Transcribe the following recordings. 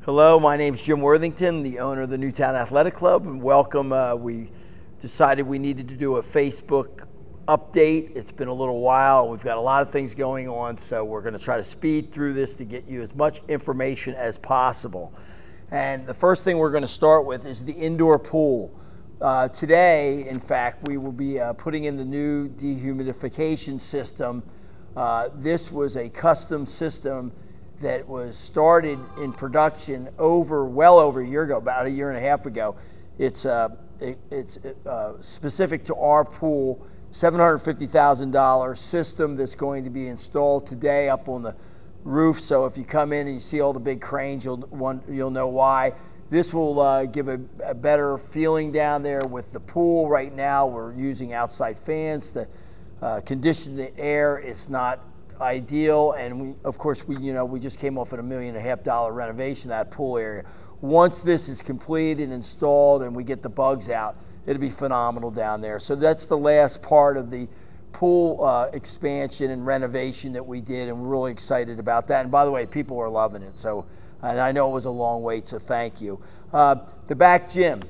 Hello, my name's Jim Worthington, the owner of the Newtown Athletic Club, and welcome. We decided we needed to do a Facebook update. It's been a little while. We've got a lot of things going on, so we're going to try to speed through this to get you as much information as possible. And the first thing we're going to start with is the indoor pool. Today, in fact, we will be putting in the new dehumidification system. This was a custom system that was started in production well over a year ago, about a year and a half ago. It's specific to our pool, $750,000 system that's going to be installed today up on the roof. So if you come in and you see all the big cranes, you'll know why. This will give a better feeling down there with the pool. Right now, we're using outside fans to condition the air. It's not ideal, and of course we just came off at $1.5 million renovation of that pool area. Once this is completed and installed and we get the bugs out, it'll be phenomenal down there. So that's the last part of the pool expansion and renovation that we did, and we're really excited about that. And by the way, people are loving it, so, and I know it was a long wait, so thank you. The back gym,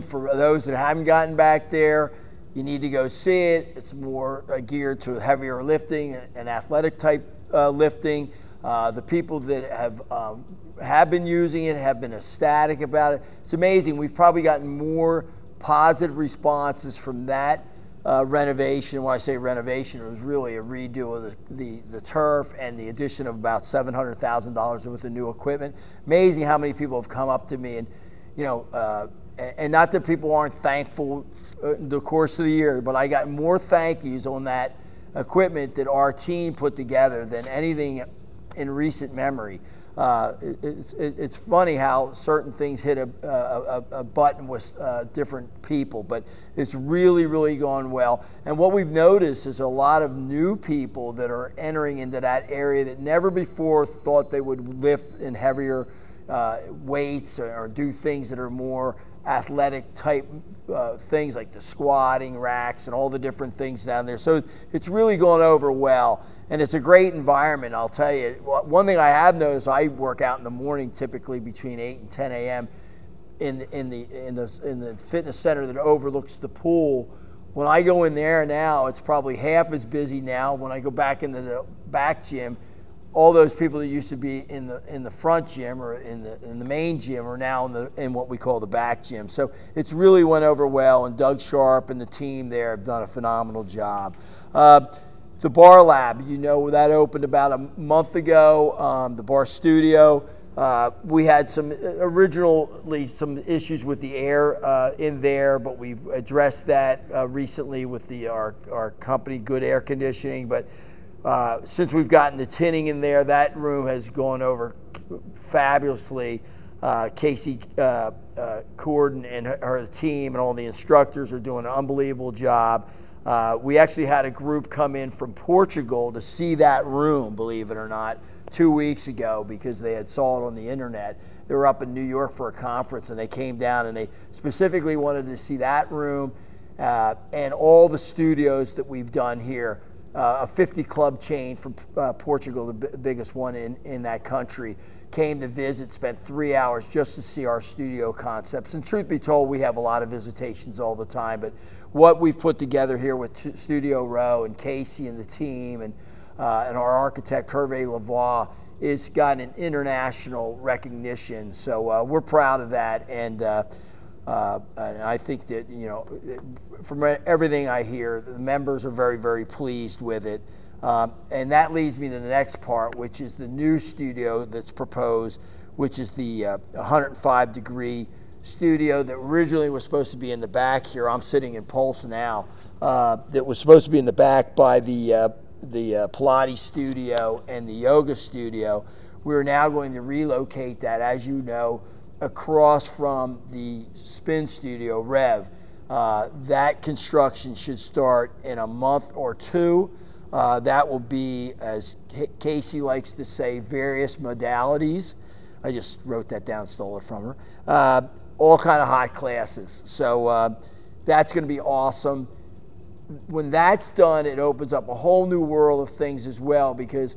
for those that haven't gotten back there, you need to go see it. It's more geared to heavier lifting and athletic type lifting. The people that have been using it have been ecstatic about it. It's amazing. We've probably gotten more positive responses from that renovation. When I say renovation, it was really a redo of the turf and the addition of about $700,000 worth of new equipment. Amazing how many people have come up to me and, and not that people aren't thankful the course of the year, but I got more thank yous on that equipment that our team put together than anything in recent memory. It's funny how certain things hit a button with different people, but it's really, really gone well. And what we've noticed is a lot of new people that are entering into that area that never before thought they would lift in heavier weights or do things that are more athletic type things like the squatting racks and all the different things down there. So it's really gone over well, and it's a great environment. I'll tell you, one thing I have noticed, I work out in the morning typically between 8 and 10 a.m. in the fitness center that overlooks the pool. When I go in there now, it's probably half as busy now. When I go back into the back gym, all those people that used to be in the front gym or in the main gym are now in what we call the back gym. So it's really went over well, and Doug Sharp and the team there have done a phenomenal job. The bar lab, that opened about a month ago. The bar studio, we had originally some issues with the air in there, but we've addressed that recently with our company, Good Air Conditioning. But since we've gotten the tinning in there, that room has gone over fabulously. Casey Corden and her team and all the instructors are doing an unbelievable job. We actually had a group come in from Portugal to see that room, believe it or not, 2 weeks ago because they had saw it on the internet. They were up in New York for a conference, and they came down and they specifically wanted to see that room and all the studios that we've done here. A 50 club chain from Portugal, the biggest one in that country, came to visit, spent 3 hours just to see our studio concepts. And truth be told, we have a lot of visitations all the time, but what we've put together here with Studio Row and Casey and the team and our architect, Hervé Lavoie, is got an international recognition. So we're proud of that, and I think that, from everything I hear, the members are very, very pleased with it. And that leads me to the next part, which is the new studio that's proposed, which is the 105-degree studio that originally was supposed to be in the back here. I'm sitting in Pulse now. That was supposed to be in the back by the Pilates studio and the yoga studio. We're now going to relocate that, as you know, across from the spin studio, Rev. That construction should start in a month or two. That will be, as Casey likes to say, various modalities. I just wrote that down, stole it from her. All kind of high classes. So that's going to be awesome. When that's done, it opens up a whole new world of things as well, because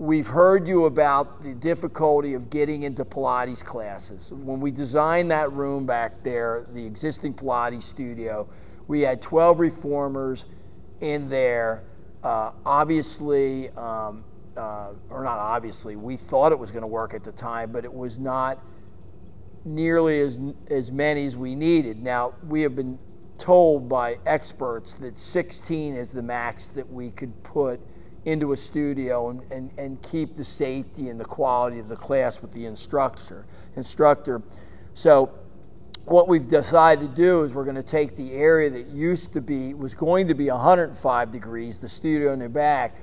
we've heard you about the difficulty of getting into Pilates classes. When we designed that room back there, the existing Pilates studio, we had 12 reformers in there. Obviously, or not obviously, we thought it was going to work at the time, but it was not nearly as many as we needed. Now, we have been told by experts that 16 is the max that we could put into a studio and keep the safety and the quality of the class with the instructor. So what we've decided to do is we're going to take the area that was going to be 105 degrees, the studio in the back.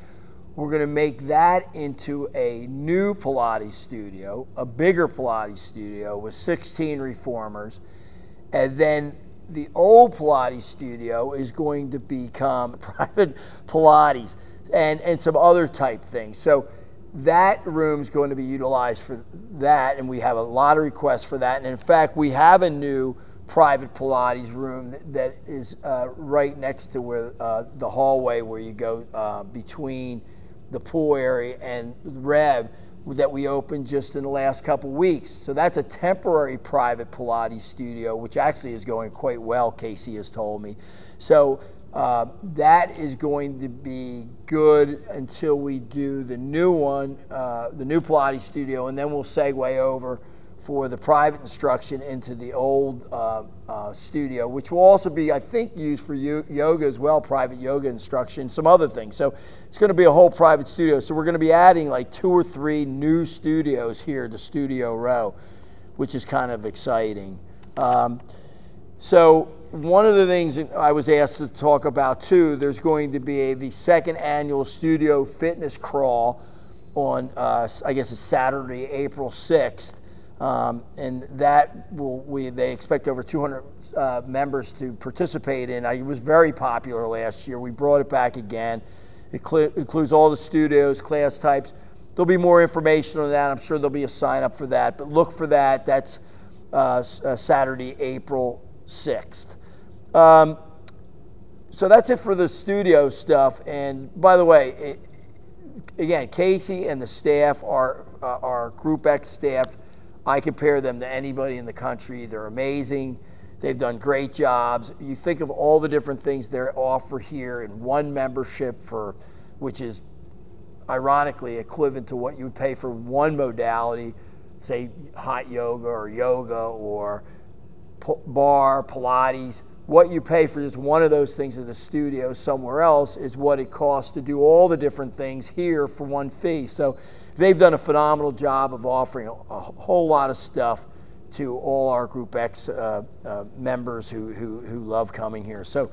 We're going to make that into a new Pilates studio, a bigger Pilates studio with 16 reformers. And then the old Pilates studio is going to become private Pilates and some other type things. So that room's going to be utilized for that, and we have a lot of requests for that. And in fact, we have a new private Pilates room that is right next to where the hallway where you go between the pool area and the Rev that we opened just in the last couple weeks. So that's a temporary private Pilates studio, which actually is going quite well, Casey has told me. So that is going to be good until we do the new one, the new Pilates studio, and then we'll segue over for the private instruction into the old studio, which will also be, I think, used for yoga as well, private yoga instruction, some other things. So it's going to be a whole private studio. So we're going to be adding like 2 or 3 new studios here to Studio Row, which is kind of exciting. So one of the things I was asked to talk about too, there's going to be the second annual Studio Fitness Crawl on, I guess it's Saturday, April 6th. And that they expect over 200 members to participate in. It was very popular last year. We brought it back again. It includes all the studios, class types. There'll be more information on that. I'm sure there'll be a sign up for that, but look for that. That's Saturday, April 6th. So that's it for the studio stuff. And by the way, again, Casey and the staff are Group X staff. I compare them to anybody in the country. They're amazing. They've done great jobs. You think of all the different things they offer here in one membership which is ironically equivalent to what you would pay for one modality, say hot yoga or bar, Pilates. What you pay for just one of those things at the studio somewhere else is what it costs to do all the different things here for one fee. So they've done a phenomenal job of offering a whole lot of stuff to all our Group X members who love coming here. So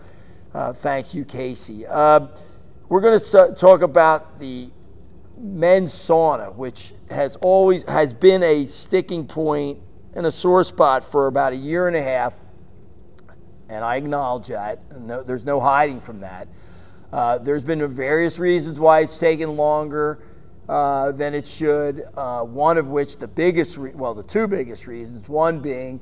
thank you, Casey. We're going to talk about the men's sauna, which has been a sticking point and a sore spot for about 1.5 years. And I acknowledge that. There's no hiding from that. There's been various reasons why it's taken longer than it should. One of which, the 2 biggest reasons, one being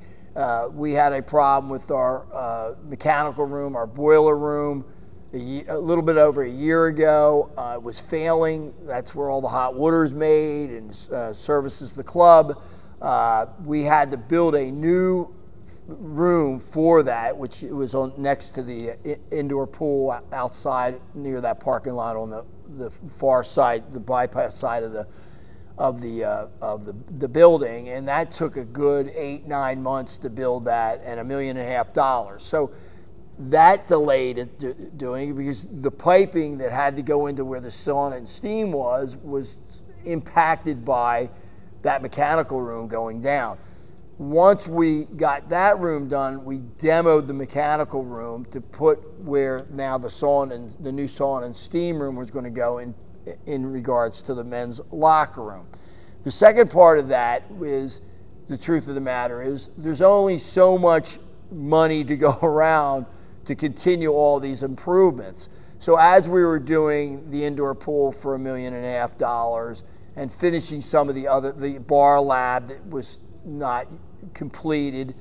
we had a problem with our mechanical room, our boiler room, a little bit over 1 year ago. It was failing. That's where all the hot water is made and services the club. We had to build a new room for that, which was next to the indoor pool outside near that parking lot on the far side, the bypass side of the building, and that took a good 8-9 months to build that, and $1.5 million. So that delayed it doing, because the piping that had to go into where the sauna and steam was impacted by that mechanical room going down. Once we got that room done, we demoed the mechanical room to put where now the new sauna and steam room was going to go in regards to the men's locker room. The second part of that is, the truth of the matter is, there's only so much money to go around to continue all these improvements. So as we were doing the indoor pool for $1.5 million and finishing some of the bar lab that was not completed,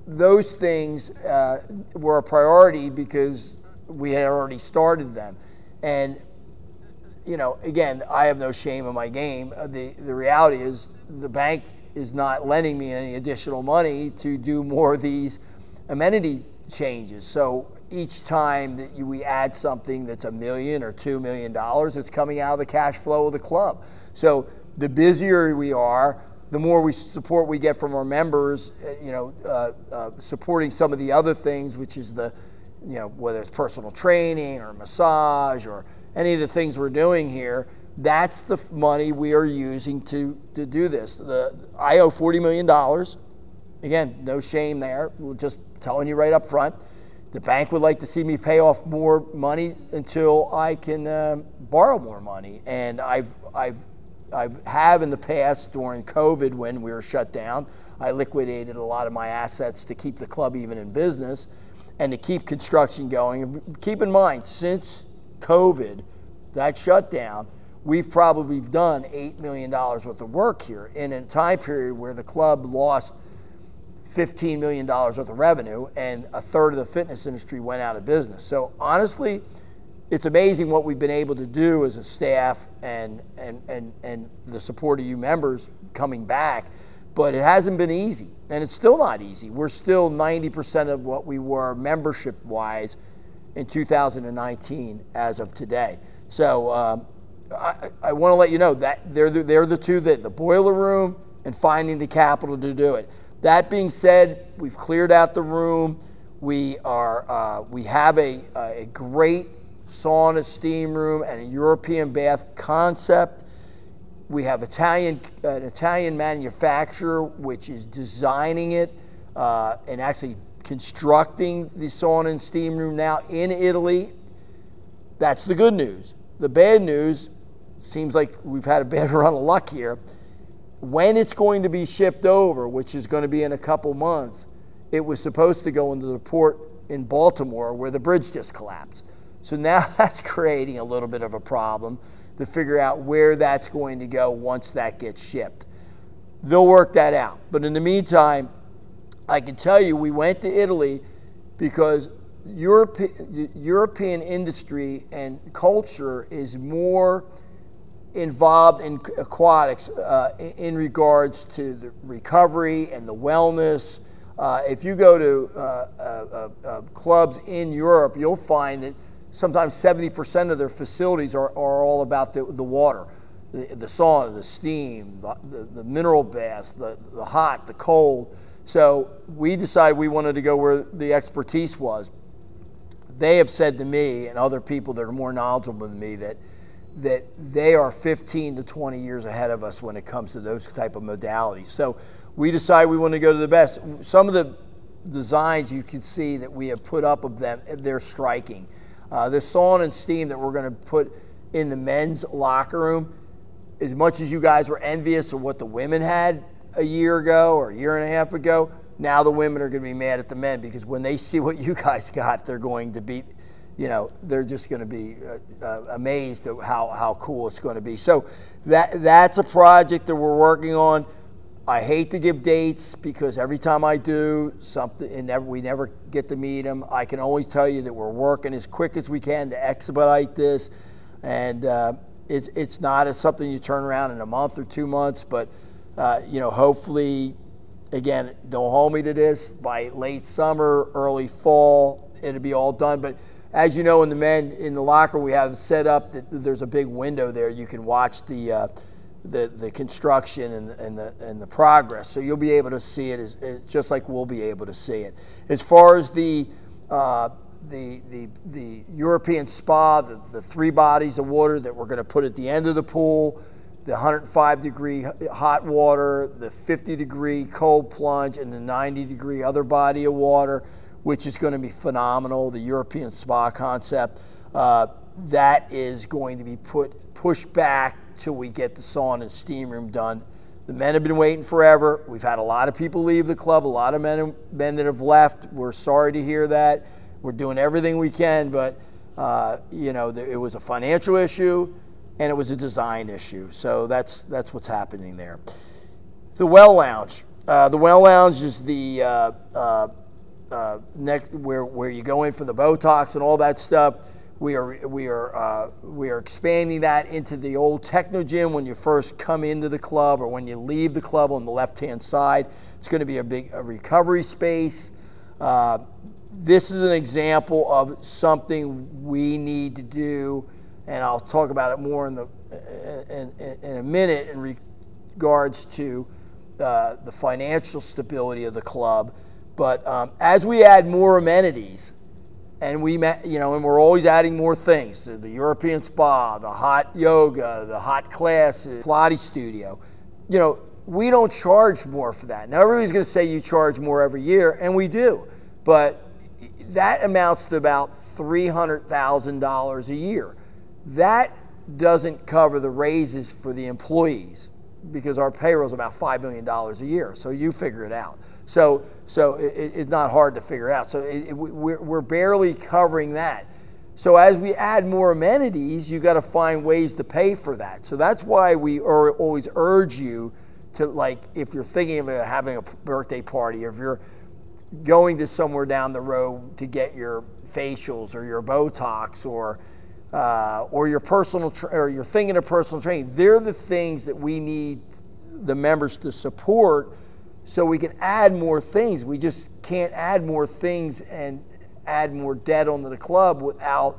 those things were a priority because we had already started them. And you know, again, I have no shame in my game. The reality is the bank is not lending me any additional money to do more of these amenity changes. So each time that we add something that's $1 million or $2 million, it's coming out of the cash flow of the club. So the busier we are, the more support we get from our members, supporting some of the other things, which is whether it's personal training or massage or any of the things we're doing here. That's the money we are using to do this. I owe $40 million. Again, no shame there. We're just telling you right up front. The bank would like to see me pay off more money until I can borrow more money. And I have in the past during COVID when we were shut down. I liquidated a lot of my assets to keep the club even in business and to keep construction going. Keep in mind, since COVID, that shutdown, we've probably done $8 million worth of work here in a time period where the club lost $15 million worth of revenue and a third of the fitness industry went out of business. So honestly, it's amazing what we've been able to do as a staff and the support of you members coming back, but it hasn't been easy, and it's still not easy. We're still 90% of what we were membership-wise in 2019 as of today. So I want to let you know that they're the two, the boiler room and finding the capital to do it. That being said, we've cleared out the room. We have a great sauna, steam room, and a European bath concept. We have an Italian manufacturer which is designing it and actually constructing the sauna and steam room now in Italy. That's the good news. The bad news, seems like we've had a bad run of luck here. When it's going to be shipped over, which is going to be in a couple months, it was supposed to go into the port in Baltimore where the bridge just collapsed. So now that's creating a little bit of a problem to figure out where that's going to go once that gets shipped. They'll work that out. But in the meantime, I can tell you we went to Italy because European industry and culture is more involved in aquatics in regards to the recovery and the wellness. If you go to clubs in Europe, you'll find that sometimes 70% of their facilities are all about the water, the sauna, the steam, the mineral baths, the hot, the cold. So we decided we wanted to go where the expertise was. They have said to me and other people that are more knowledgeable than me that they are 15 to 20 years ahead of us when it comes to those type of modalities. So we decided we want to go to the best. Some of the designs you can see that we have put up of them, they're striking. The sauna and steam that we're going to put in the men's locker room, as much as you guys were envious of what the women had a year ago or a year and a half ago, now the women are going to be mad at the men because when they see what you guys got, they're going to be, they're just going to be amazed at how cool it's going to be. So that's a project that we're working on. I hate to give dates because every time I do something and we never get to meet them. I can always tell you that we're working as quick as we can to expedite this, and it's not something you turn around in a month or 2 months, but hopefully, again, don't hold me to this, by late summer, early fall, it'll be all done. But as you know, in the locker, we have set up that there's a big window there. You can watch the construction and the progress. So you'll be able to see it just like we'll be able to see it. As far as the European spa, the 3 bodies of water that we're going to put at the end of the pool, the 105-degree hot water, the 50-degree cold plunge, and the 90-degree other body of water, which is going to be phenomenal, the European spa concept, that is going to be pushed back till we get the sauna and steam room done. The men have been waiting forever. We've had a lot of people leave the club, a lot of men that have left. We're sorry to hear that. We're doing everything we can, but it was a financial issue and it was a design issue. So that's what's happening there. The Well Lounge. The Well Lounge is the next where you go in for the Botox and all that stuff. We are expanding that into the old Techno Gym when you first come into the club or when you leave the club on the left-hand side. It's going to be a recovery space. This is an example of something we need to do, and I'll talk about it more in a minute in regards to the financial stability of the club. But as we add more amenities, and we're always adding more things, the European spa, the hot yoga, the hot classes, Pilates studio, we don't charge more for that. Now everybody's going to say you charge more every year, and we do, but that amounts to about $300,000 a year. That doesn't cover the raises for the employees, because our payroll is about $5 million a year. So you figure it out. So it's not hard to figure out. So we're barely covering that. So as we add more amenities, you got to find ways to pay for that. So that's why we always urge you to, like, if you're thinking of having a birthday party, or if you're going to somewhere down the road to get your facials or your Botox or your personal or you're thinking of personal training, they're the things that we need the members to support, so we can add more things. We just can't add more things and add more debt onto the club without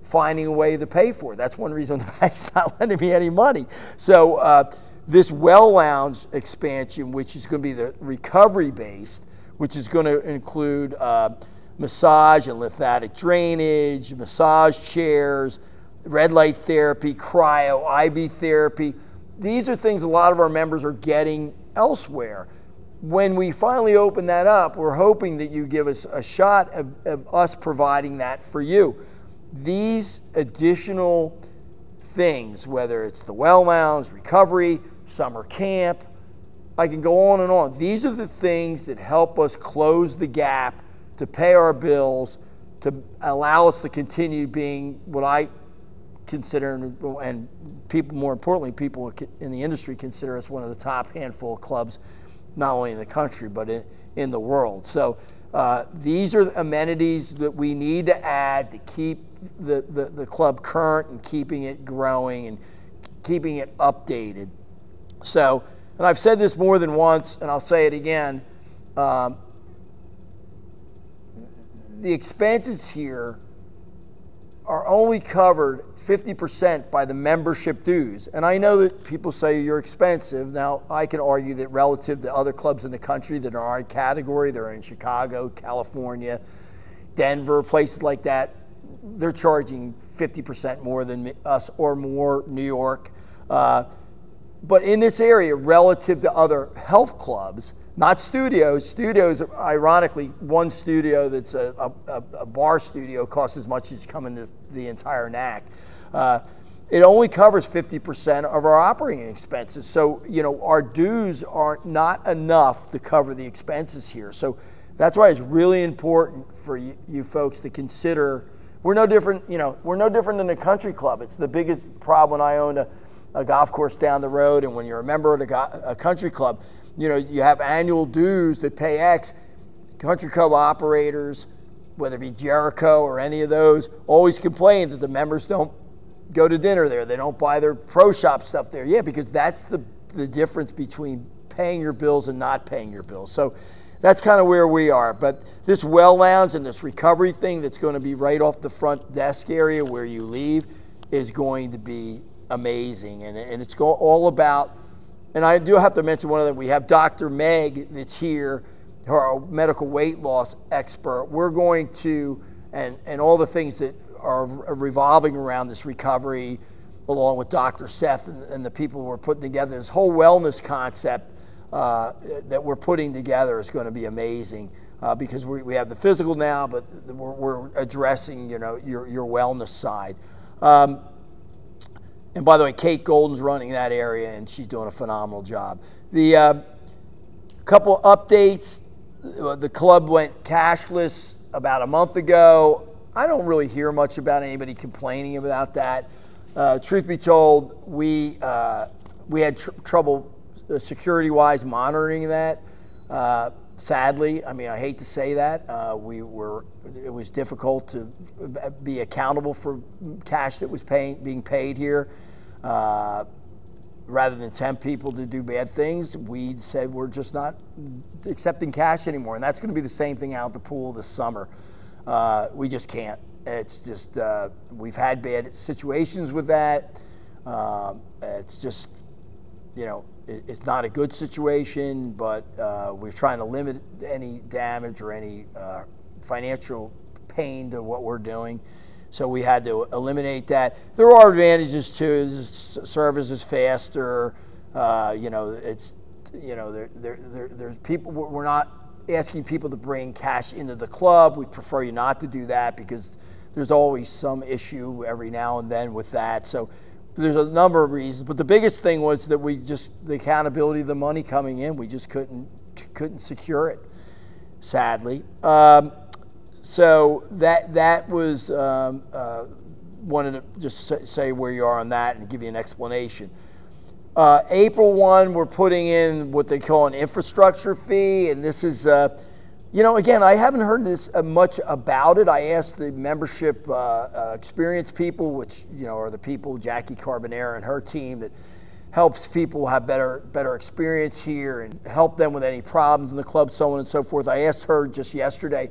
finding a way to pay for it. That's one reason the bank's not lending me any money. So this well lounge expansion, which is going to be the recovery based, which is going to include massage and lymphatic drainage, massage chairs, red light therapy, cryo, IV therapy. These are things a lot of our members are getting elsewhere. When we finally open that up, we're hoping that you give us a shot of us providing that for you. These additional things, whether it's the well lounge, recovery, summer camp, I can go on and on. These are the things that help us close the gap to pay our bills, to allow us to continue being what I consider, and people, more importantly, people in the industry consider us one of the top handful of clubs, not only in the country, but in the world. So these are amenities that we need to add to keep the club current and keeping it growing and keeping it updated. So, and I've said this more than once, and I'll say it again, the expenses here are only covered 50% by the membership dues. And I know that people say you're expensive. Now, I can argue that relative to other clubs in the country that are in our category, they're in Chicago, California, Denver, places like that, they're charging 50% more than us, or more, New York. But in this area, relative to other health clubs, not studios. Studios, ironically, one studio that's a bar studio costs as much as coming to the entire NAC. It only covers 50% of our operating expenses. So, our dues are not enough to cover the expenses here. So that's why it's really important for you folks to consider. We're no different, we're no different than a country club. It's the biggest problem when I owned a golf course down the road, and when you're a member of a country club, you have annual dues that pay X. Country club operators, whether it be Jericho or any of those, always complain that the members don't go to dinner there. They don't buy their pro shop stuff there. Yeah, because that's the difference between paying your bills and not paying your bills. So that's kind of where we are. But this well lounge and this recovery thing that's going to be right off the front desk area where you leave is going to be amazing. And it's all about, and I do have to mention one of them. We have Dr. Meg that's here, our medical weight loss expert. We're going to, and all the things that are revolving around this recovery, along with Dr. Seth and the people we're putting together, this whole wellness concept that we're putting together is going to be amazing, because we have the physical now, but we're addressing your wellness side. And by the way, Kate Golden's running that area, and she's doing a phenomenal job. The couple updates: the club went cashless about a month ago. I don't really hear much about anybody complaining about that. Truth be told, we had trouble security-wise monitoring that. Sadly, I mean, I hate to say that, it was difficult to be accountable for cash that was being paid here. Rather than tempt people to do bad things, we said we're just not accepting cash anymore. And that's going to be the same thing out at the pool this summer. We just can't. It's just, we've had bad situations with that. It's just, you know, it's not a good situation, but we're trying to limit any damage or any financial pain to what we're doing. So we had to eliminate that. There are advantages too. The service is faster. You know, it's, you know, there's people. We're not asking people to bring cash into the club. We prefer you not to do that because there's always some issue every now and then with that. So there's a number of reasons, but the biggest thing was that the accountability of the money coming in, we just couldn't secure it, sadly. So that was, wanted to just say where you are on that and give you an explanation. April 1, we're putting in what they call an infrastructure fee, and this is, you know, again, I haven't heard this much about it. I asked the membership experienced people, which, you know, are the people, Jackie Carbonera and her team, that helps people have better experience here and help them with any problems in the club, so on and so forth. I asked her just yesterday,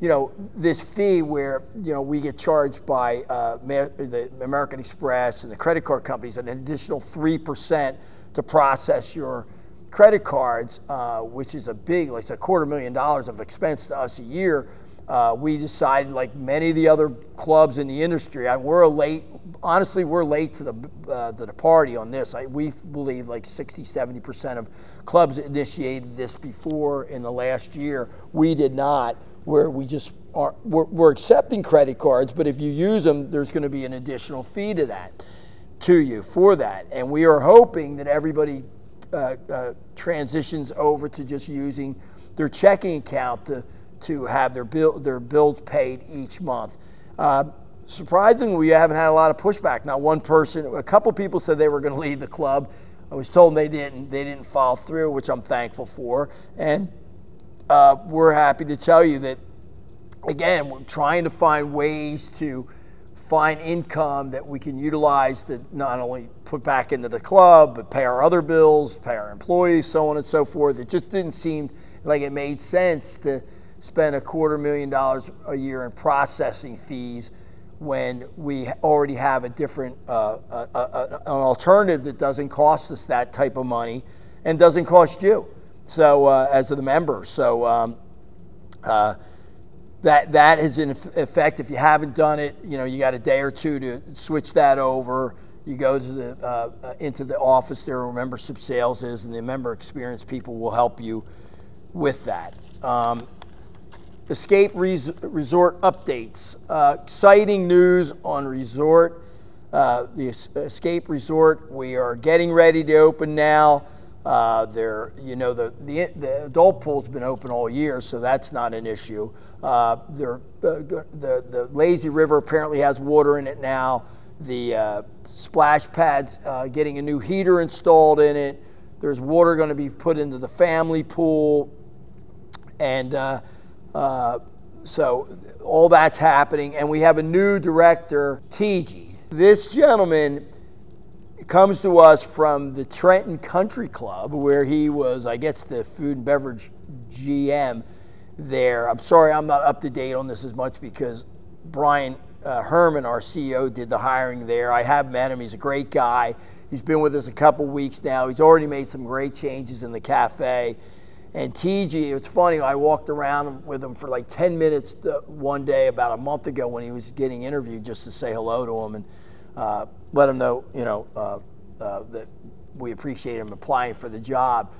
you know, this fee where, you know, we get charged by the American Express and the credit card companies an additional 3% to process your credit cards, which is a big, like it's $250,000 of expense to us a year. We decided, like many of the other clubs in the industry, we're late to the party on this. We believe like 60–70% of clubs initiated this before in the last year. We did not, where we just are, we're accepting credit cards, but if you use them, there's going to be an additional fee to you for that. And we are hoping that everybody transitions over to just using their checking account to have their bills paid each month. Surprisingly, we haven't had a lot of pushback. Not one person, a couple people said they were going to leave the club. I was told they didn't follow through, which I'm thankful for. And we're happy to tell you that, again, we're trying to find ways to find income that we can utilize to not only put back into the club, but pay our other bills, pay our employees, so on and so forth. It just didn't seem like it made sense to spend $250,000 a year in processing fees when we already have a different, an alternative that doesn't cost us that type of money and doesn't cost you, so as the member. So that is in effect. If you haven't done it, you know, you got a day or two to switch that over. You go to the into the office there where membership sales is, and the member experience people will help you with that. Escape Resort updates. Exciting news on resort. The Escape Resort, we are getting ready to open now. You know, the adult pool's been open all year, so that's not an issue. The lazy river apparently has water in it now. The splash pad's getting a new heater installed in it. There's water going to be put into the family pool, and so all that's happening. And we have a new director, TG. This gentleman comes to us from the Trenton Country Club, where he was, I guess, the food and beverage GM there. I'm sorry I'm not up to date on this as much because Brian Herman, our CEO, did the hiring there. I have met him. He's a great guy. He's been with us a couple weeks now. He's already made some great changes in the cafe. And TG, it's funny, I walked around with him for like 10 minutes one day about a month ago when he was getting interviewed, just to say hello to him and let him know, you know, that we appreciate him applying for the job.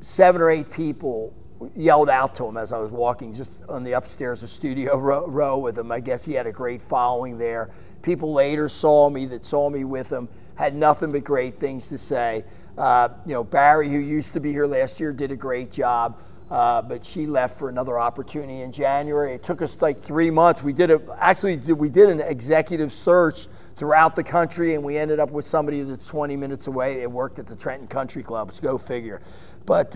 7 or 8 people yelled out to him as I was walking just on the upstairs of studio row with him. I guess he had a great following there. People later saw me with him, had nothing but great things to say. You know, Barry, who used to be here last year, did a great job, but she left for another opportunity in January. It took us like 3 months. We did an executive search throughout the country, and we ended up with somebody that's 20 minutes away. It worked at the Trenton Country Club. So go figure. But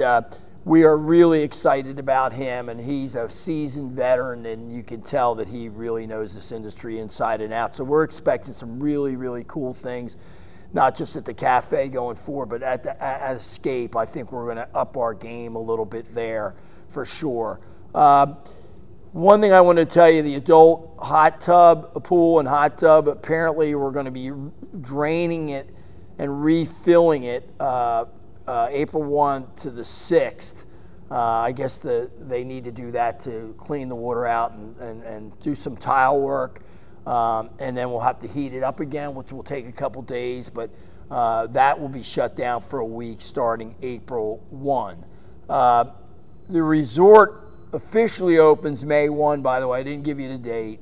we are really excited about him, and he's a seasoned veteran, and you can tell that he really knows this industry inside and out. So we're expecting some really, really cool things, not just at the cafe going forward, but at Escape. I think we're going to up our game a little bit there for sure. One thing I want to tell you, the adult hot tub, pool and hot tub, apparently we're going to be draining it and refilling it April 1 to the 6th. I guess they need to do that to clean the water out and do some tile work. And then we'll have to heat it up again, which will take a couple days, but that will be shut down for a week starting April 1. The resort officially opens May 1, by the way. I didn't give you the date.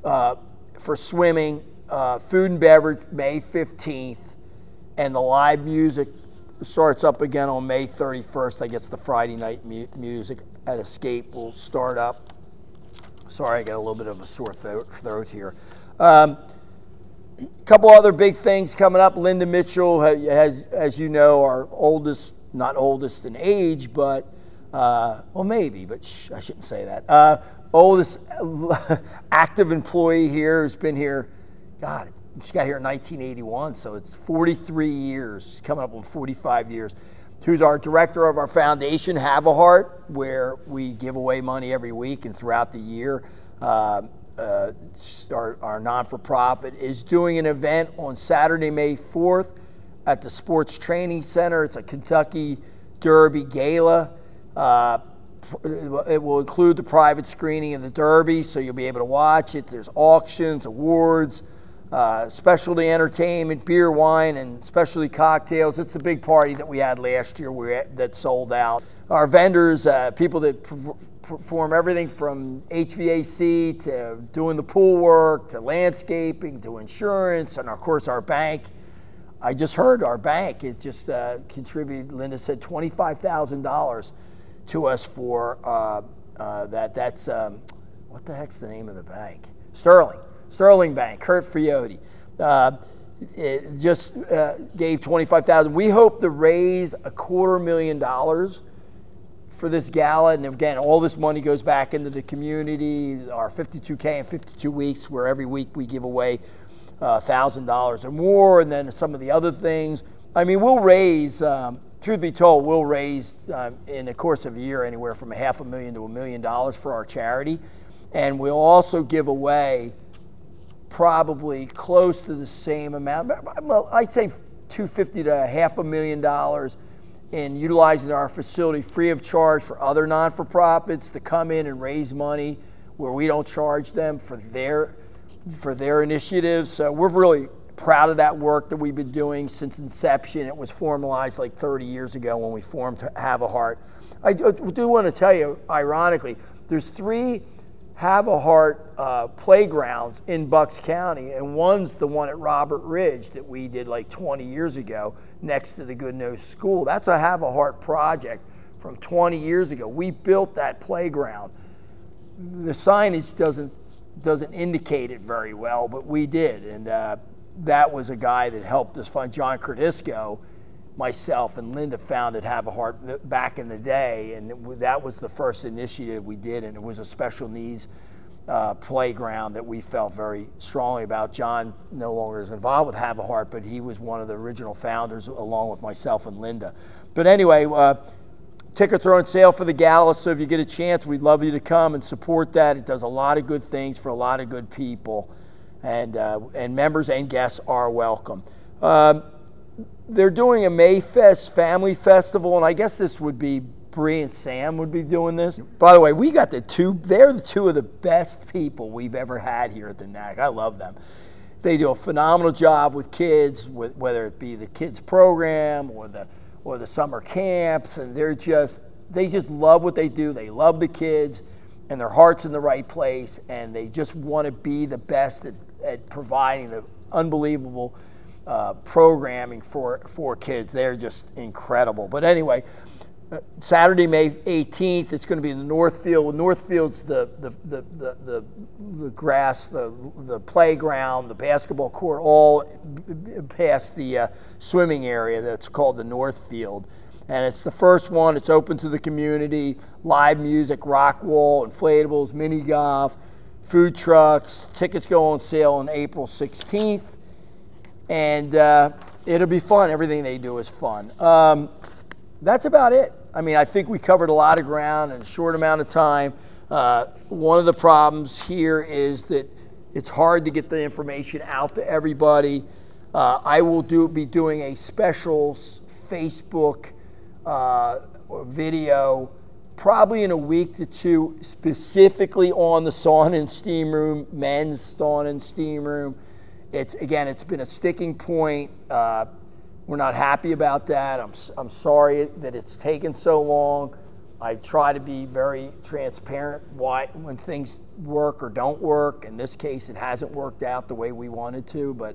For swimming, food and beverage, May 15th, and the live music starts up again on May 31st. I guess the Friday night music at Escape will start up. Sorry, I got a little bit of a sore throat here. A couple other big things coming up. Linda Mitchell has, as you know, our oldest, not oldest in age, but, well, maybe, but I shouldn't say that. Oldest active employee here who's been here, God, she got here in 1981, so it's 43 years, coming up on 45 years. Who's our director of our foundation, Have a Heart, where we give away money every week and throughout the year. Our non-for-profit is doing an event on Saturday, May 4th at the Sports Training Center. It's a Kentucky Derby Gala. It will include the private screening of the Derby, so you'll be able to watch it. There's auctions, awards, specialty entertainment, beer, wine, and specialty cocktails. It's a big party that we had last year that sold out. Our vendors, people that perform everything from HVAC to doing the pool work to landscaping to insurance, and of course our bank. I just heard our bank is just contributed, Linda said, $25,000 to us for that. That's, what the heck's the name of the bank? Sterling Bank, Kurt Fiotti, it just gave $25,000. We hope to raise $250,000 for this gala, and again, all this money goes back into the community. Our 52K in 52 weeks, where every week we give away $1,000 or more, and then some of the other things. I mean, we'll raise, truth be told, we'll raise in the course of a year anywhere from $500,000 to $1 million for our charity, and we'll also give away probably close to the same amount. Well, I'd say $250,000 to $500,000 in utilizing our facility free of charge for other non-for-profits to come in and raise money where we don't charge them for their initiatives. So we're really proud of that work that we've been doing since inception. It was formalized like 30 years ago when we formed Have a Heart. I do want to tell you, ironically, there's 3 Have a Heart playgrounds in Bucks County, and one's the one at Robert Ridge that we did like 20 years ago next to the Good Nose School. That's a Have a Heart project from 20 years ago. We built that playground. The signage doesn't indicate it very well, but we did, and that was a guy that helped us find. John Cardisco, myself, and Linda founded Have a Heart back in the day, and that was the first initiative we did, and it was a special needs playground that we felt very strongly about. John no longer is involved with Have a Heart, but he was one of the original founders along with myself and Linda. But anyway, tickets are on sale for the gala, so if you get a chance, we'd love you to come and support that. It does a lot of good things for a lot of good people, and members and guests are welcome. They're doing a Mayfest Family Festival, and I guess this would be Bree and Sam would be doing this. By the way, we got they're the 2 of the best people we've ever had here at the NAC. I love them. They do a phenomenal job with kids, whether it be the kids program or the summer camps, and they just love what they do. They love the kids, and their heart's in the right place, and they just want to be the best at providing the unbelievable programming for kids. They're just incredible. But anyway, Saturday, May 18th, it's going to be in the Northfield. Northfield's the grass, the playground, the basketball court, all past the swimming area that's called the Northfield. And it's the first one. It's open to the community. Live music, rock wall, inflatables, mini golf, food trucks. Tickets go on sale on April 16th. And it'll be fun. Everything they do is fun. That's about it. I mean, I think we covered a lot of ground in a short amount of time. One of the problems here is that it's hard to get the information out to everybody. I will be doing a special Facebook video probably in a week to two, specifically on the sauna and steam room, men's sauna and steam room. It's been a sticking point. We're not happy about that. I'm sorry that it's taken so long. I try to be very transparent when things work or don't work. In this case, it hasn't worked out the way we wanted to, but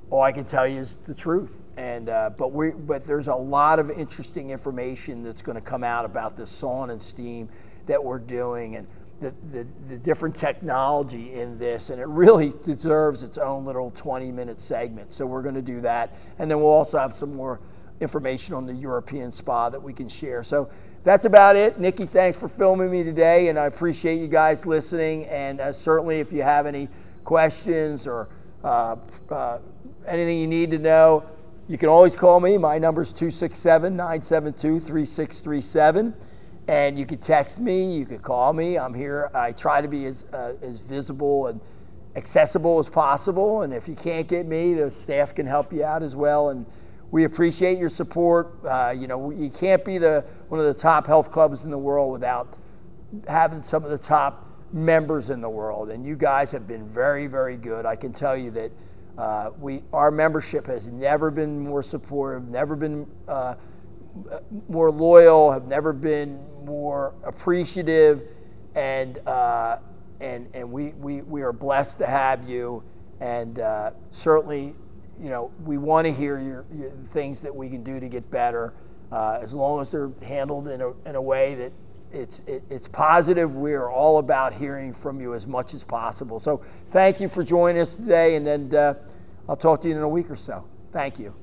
all I can tell you is the truth. And but there's a lot of interesting information that's going to come out about this sauna and steam that we're doing, and the different technology in this, and it really deserves its own little 20-minute segment. So we're going to do that, and then we'll also have some more information on the European spa that we can share. So that's about it. Nikki, thanks for filming me today, and I appreciate you guys listening. And certainly if you have any questions or anything you need to know, you can always call me. My number is 267-972-3637. And you can text me, you can call me. I'm here. I try to be as visible and accessible as possible. And if you can't get me, the staff can help you out as well. And we appreciate your support. You can't be one of the top health clubs in the world without having some of the top members in the world. And you guys have been very, very good. I can tell you that our membership has never been more supportive, never been more loyal, have never been more appreciative, and we are blessed to have you. And certainly, we want to hear your things that we can do to get better, as long as they're handled in a way that it's positive. We are all about hearing from you as much as possible. So thank you for joining us today, and then I'll talk to you in a week or so. Thank you.